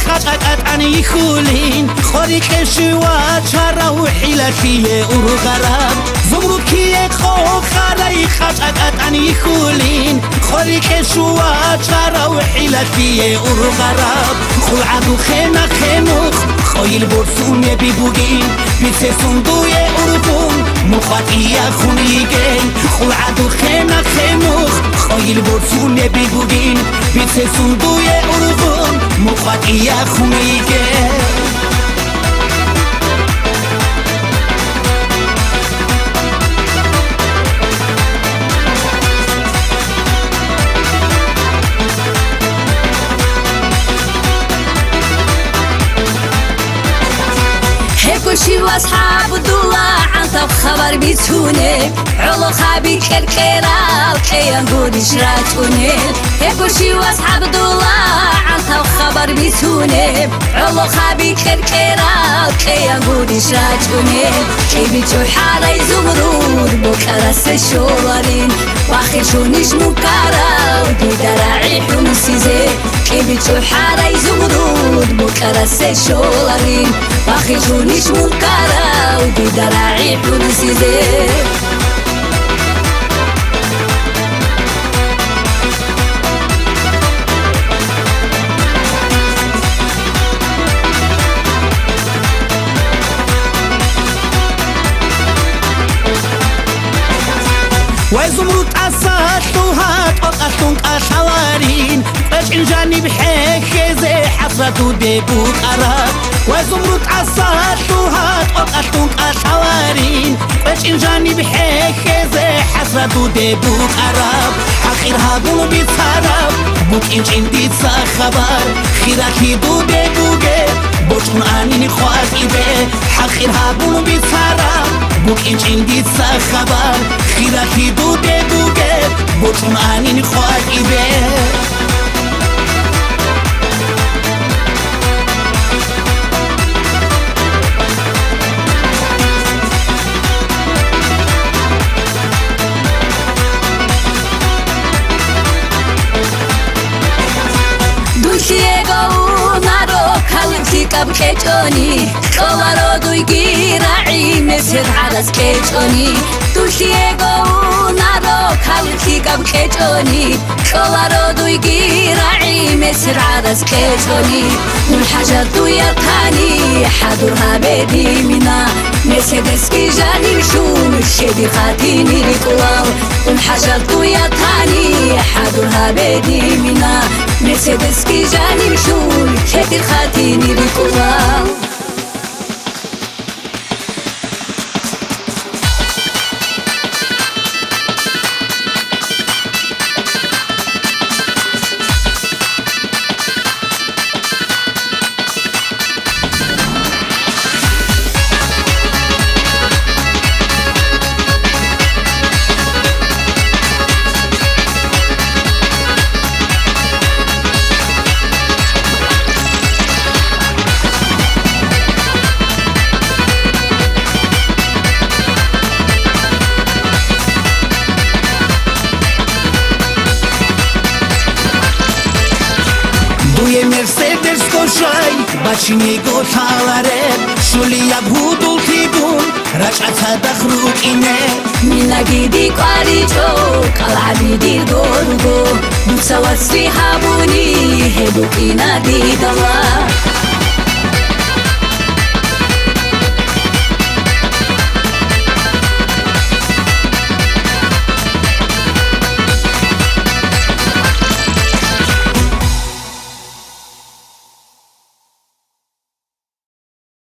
خاطقت عني خولين خوري كشوا شرا وحيلتي أورغراب زمرد كي خو خالي خاطقت عني خولين خوري كشوا شرا وحيلتي أورغراب خو عدو خينا خنوخ خويل برسون بيبوغين بيتسون دوي أورغون مخاطيا خونيجين خو عدو خينا خنوخ خويل برسون بيبوغين بيتسون دوي أورغون مخاطيا خونيجين كلشي واصحاب الدولة عن خبر بيتوني علو خابي كركيرا الكيان بودي شراتوني كلشي واصحاب الدولة عن خبر بيتوني علو خابي كركيرا الكيان بودي شراتوني كي بيتو حاري زمرود بوكرس الشوارين واخي شونيش مكارا ودي دراعي حمسيزي كي بيتو حاري زمرود بوكرس الشوارين واخي شونيش مكارا ودي دراعي حمسيزي وزمرد أصلها طاقتهم أشوارين باش إنجاني بحكي زي حسرة ديبو قراب وزمرد أصلها طاقتهم أشوارين باش إنجاني بحكي زي حسرة ديبو قراب حقيرها بلو بيتصرف بوك إنج عندي خبر خيرك يدو ديبوغي بوشون آنيني خواهد إيبه حقيرها بلو بيتصرف بوك إنج عندي خبر خيرك يدو ديبوغي بوشون آنيني خواهد إيبه كاب كيتوني كوارو دويجي راعي مسير حرس كيتوني دوشيغو نارو كالكي كاب كيتوني كوارو دويجي راعي مسير حرس كيتوني والحاجة دويا تاني حضرها بدي منا مسيدس كي جاني شو مشيدي خاتيني ريكوال والحاجة دويا تاني حضرها بدي منا مسيدس كي جاني شو مشيدي خاتيني ريكوال دوی مرسدس کوشای بچینی گوشاوره شولی ابهودو تیدون رجعت دخلوك اینه منا جدي قاريجو قلعبي دي دورجو بتسوى سري هابوني هدوكي نادي دوا